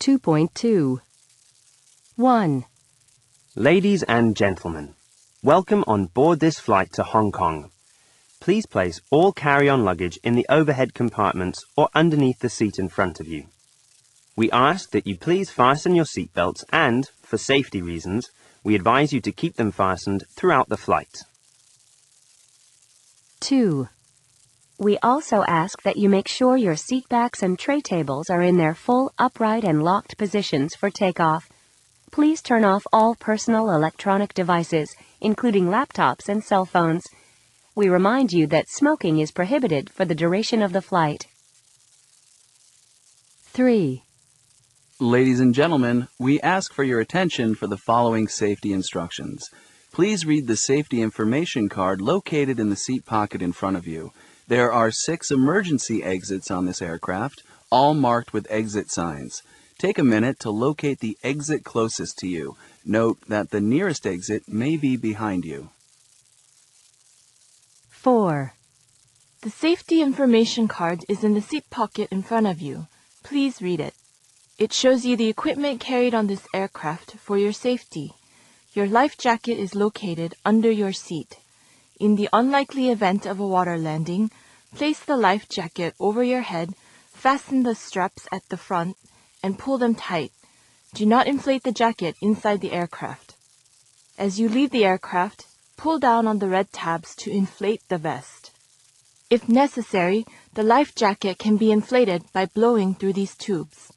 2.2. 1. Ladies and gentlemen, welcome on board this flight to Hong Kong. Please place all carry-on luggage in the overhead compartments or underneath the seat in front of you. We ask that you please fasten your seatbelts and, for safety reasons, we advise you to keep them fastened throughout the flight. 2. We also ask that you make sure your seat backs and tray tables are in their full upright and locked positions for takeoff. Please turn off all personal electronic devices, including laptops and cell phones. We remind you that smoking is prohibited for the duration of the flight. 3. Ladies and gentlemen, we ask for your attention for the following safety instructions. Please read the safety information card located in the seat pocket in front of you. There are 6 emergency exits on this aircraft, all marked with exit signs. Take a minute to locate the exit closest to you. Note that the nearest exit may be behind you. 4. The safety information card is in the seat pocket in front of you. Please read it. It shows you the equipment carried on this aircraft for your safety. Your life jacket is located under your seat. In the unlikely event of a water landing, place the life jacket over your head, fasten the straps at the front, and pull them tight. Do not inflate the jacket inside the aircraft. As you leave the aircraft, pull down on the red tabs to inflate the vest. If necessary, the life jacket can be inflated by blowing through these tubes.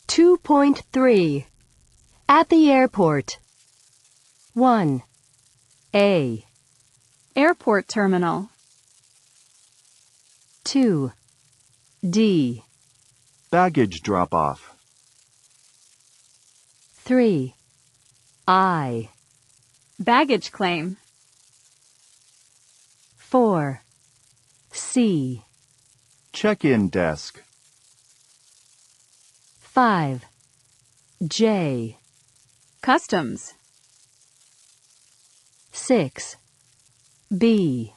2.3. At the airport. 1. A. Airport terminal. 2. D. Baggage drop-off. 3. I. Baggage claim. 4. C. Check-in desk. 5. J. Customs. 6. B.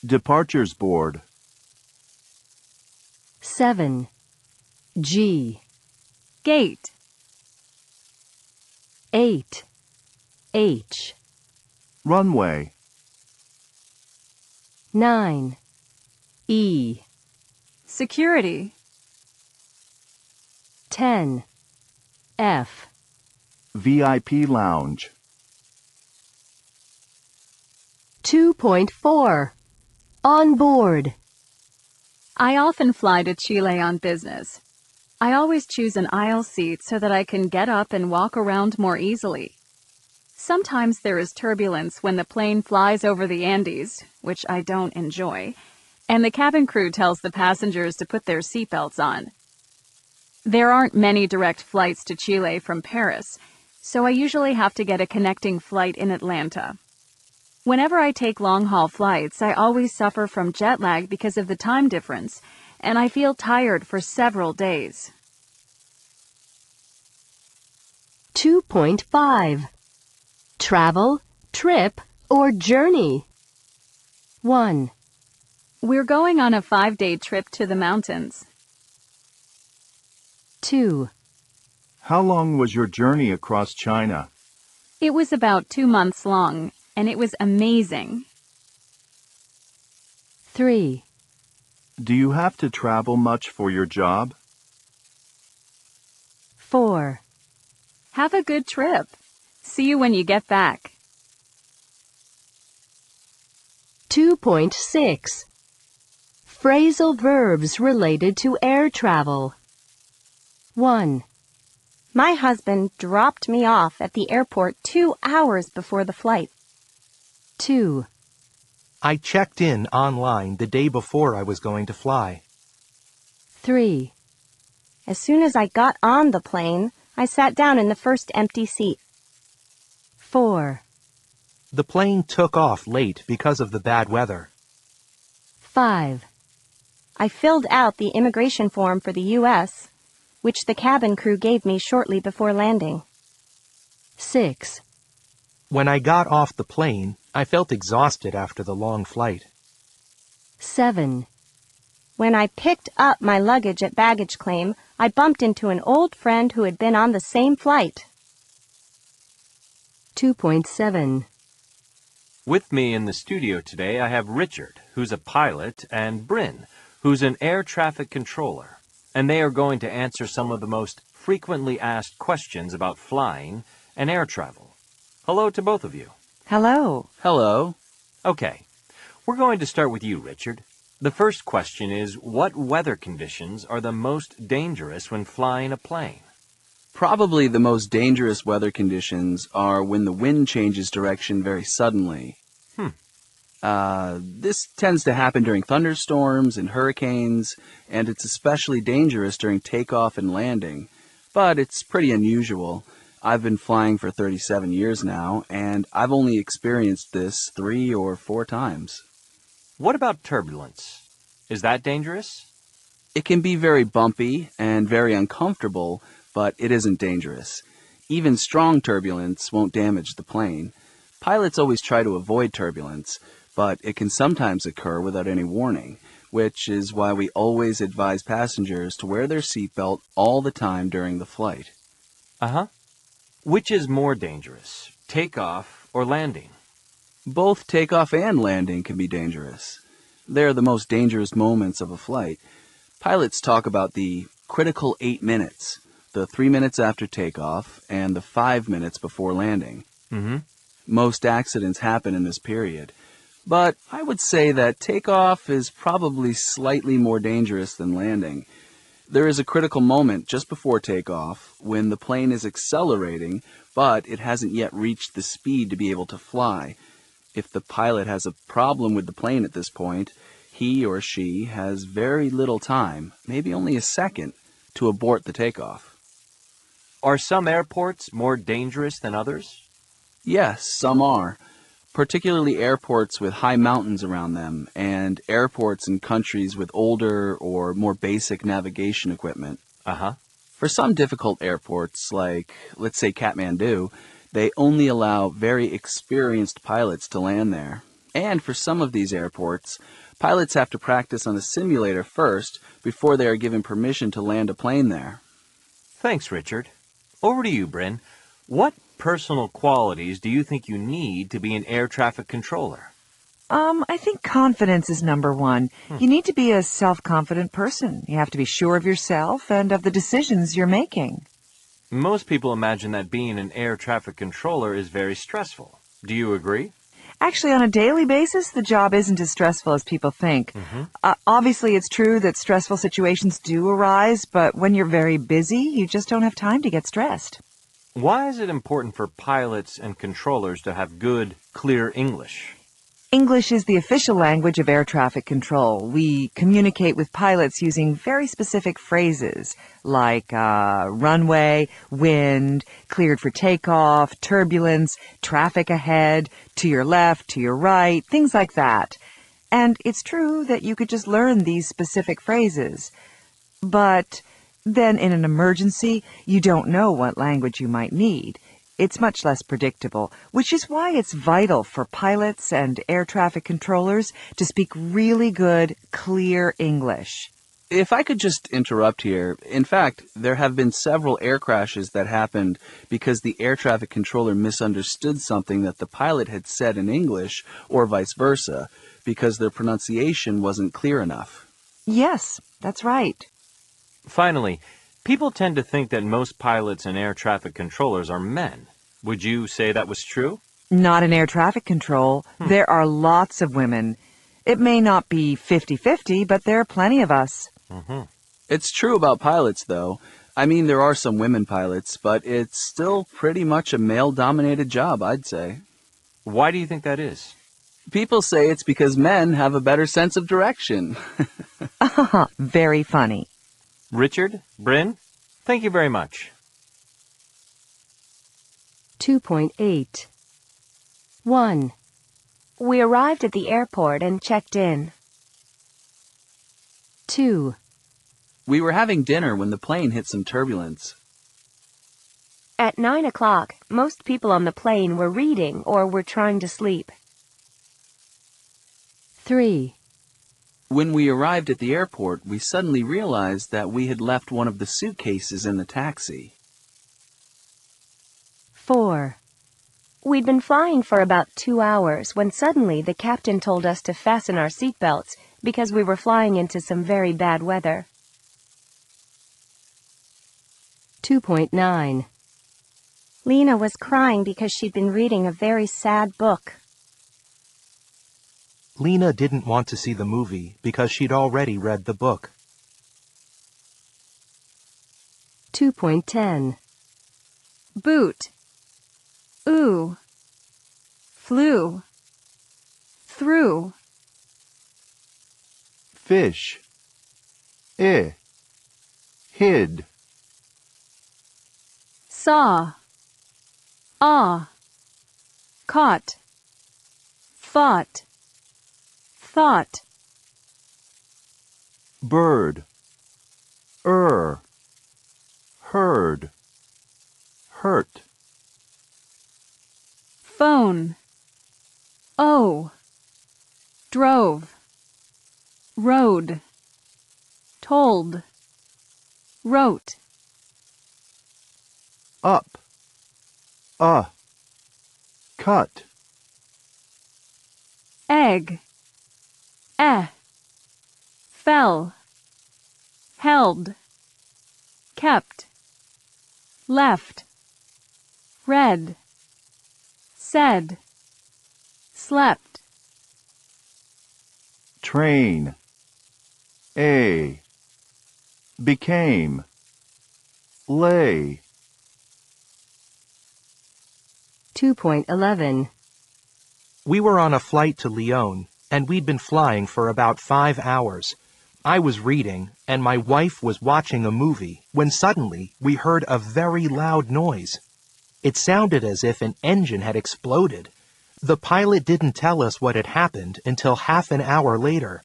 Departures board. 7. G. Gate. 8. H. Runway. 9. E. Security. 10. F. VIP lounge. 2.4. On board. I often fly to Chile on business. I always choose an aisle seat so that I can get up and walk around more easily. Sometimes there is turbulence when the plane flies over the Andes, which I don't enjoy, and the cabin crew tells the passengers to put their seatbelts on. There aren't many direct flights to Chile from Paris, so I usually have to get a connecting flight in Atlanta. Whenever I take long-haul flights, I always suffer from jet lag because of the time difference, and I feel tired for several days. 2.5. Travel, trip, or journey. 1. We're going on a 5-day trip to the mountains. 2. How long was your journey across China? It was about 2 months long, and it was amazing. 3. Do you have to travel much for your job? 4. Have a good trip. See you when you get back. 2.6. Phrasal verbs related to air travel. 1. My husband dropped me off at the airport 2 hours before the flight. 2. I checked in online the day before I was going to fly. 3. As soon as I got on the plane, I sat down in the first empty seat. 4. The plane took off late because of the bad weather. 5. I filled out the immigration form for the U.S., which the cabin crew gave me shortly before landing. 6. When I got off the plane, I felt exhausted after the long flight. 7. When I picked up my luggage at baggage claim, I bumped into an old friend who had been on the same flight. 2.7. With me in the studio today, I have Richard, who's a pilot, and Bryn, who's an air traffic controller. And they are going to answer some of the most frequently asked questions about flying and air travel. Hello to both of you. Hello. Hello. Okay, we're going to start with you, Richard. The first question is, what weather conditions are the most dangerous when flying a plane? Probably the most dangerous weather conditions are when the wind changes direction very suddenly. This tends to happen during thunderstorms and hurricanes, and it's especially dangerous during takeoff and landing. But it's pretty unusual. I've been flying for 37 years now, and I've only experienced this 3 or 4 times. What about turbulence? Is that dangerous? It can be very bumpy and very uncomfortable, but it isn't dangerous. Even strong turbulence won't damage the plane. Pilots always try to avoid turbulence, but it can sometimes occur without any warning, which is why we always advise passengers to wear their seatbelt all the time during the flight. Which is more dangerous, takeoff or landing? Both takeoff and landing can be dangerous. They're the most dangerous moments of a flight. Pilots talk about the critical 8 minutes, the 3 minutes after takeoff, and the 5 minutes before landing. Most accidents happen in this period. But I would say that takeoff is probably slightly more dangerous than landing. There is a critical moment just before takeoff when the plane is accelerating, but it hasn't yet reached the speed to be able to fly. If the pilot has a problem with the plane at this point, he or she has very little time, maybe only a second, to abort the takeoff. Are some airports more dangerous than others? Yes, some are, particularly airports with high mountains around them and airports in countries with older or more basic navigation equipment. For some difficult airports, like, let's say Kathmandu, they only allow very experienced pilots to land there. And for some of these airports, pilots have to practice on a simulator first before they are given permission to land a plane there. Thanks, Richard. Over to you, Bryn. What personal qualities do you think you need to be an air traffic controller? I think confidence is number one. You need to be a self-confident person. You have to be sure of yourself and of the decisions you're making. Most people imagine that being an air traffic controller is very stressful. Do you agree? Actually, on a daily basis, the job isn't as stressful as people think. Obviously, it's true that stressful situations do arise, but when you're very busy, you just don't have time to get stressed. Why is it important for pilots and controllers to have good, clear English? English is the official language of air traffic control. We communicate with pilots using very specific phrases like runway, wind, cleared for takeoff, turbulence, traffic ahead, to your left, to your right, things like that. And it's true that you could just learn these specific phrases. But then in an emergency, you don't know what language you might need. It's much less predictable, which is why it's vital for pilots and air traffic controllers to speak really good, clear English. If I could just interrupt here, in fact, there have been several air crashes that happened because the air traffic controller misunderstood something that the pilot had said in English, or vice versa, because their pronunciation wasn't clear enough. Yes, that's right. Finally, people tend to think that most pilots and air traffic controllers are men. Would you say that was true? Not in air traffic control. There are lots of women. It may not be 50-50, but there are plenty of us. It's true about pilots, though. I mean, there are some women pilots, but it's still pretty much a male-dominated job, I'd say. Why do you think that is? People say it's because men have a better sense of direction. Very funny. Richard, Bryn, thank you very much. 2.8. 1. We arrived at the airport and checked in. 2. We were having dinner when the plane hit some turbulence. At 9 o'clock, most people on the plane were reading or were trying to sleep. 3. When we arrived at the airport, we suddenly realized that we had left one of the suitcases in the taxi. 4. We'd been flying for about 2 hours when suddenly the captain told us to fasten our seatbelts because we were flying into some very bad weather. 2.9. Lena was crying because she'd been reading a very sad book. Lena didn't want to see the movie because she'd already read the book. 2.10. Boot. Ooh. Flew. Through. Fish. Hid. Saw. Ah. Caught. Fought. Thought. Bird. Heard. Hurt. Phone. Oh. Drove. Rode. Told. Wrote. Up. Cut. Egg. Fell. Held. Kept. Left. Read. Said. Slept. Train. Became. Lay. 2.11. We were on a flight to Lyon, and we'd been flying for about 5 hours. I was reading, and my wife was watching a movie, when suddenly we heard a very loud noise. It sounded as if an engine had exploded. The pilot didn't tell us what had happened until half an hour later.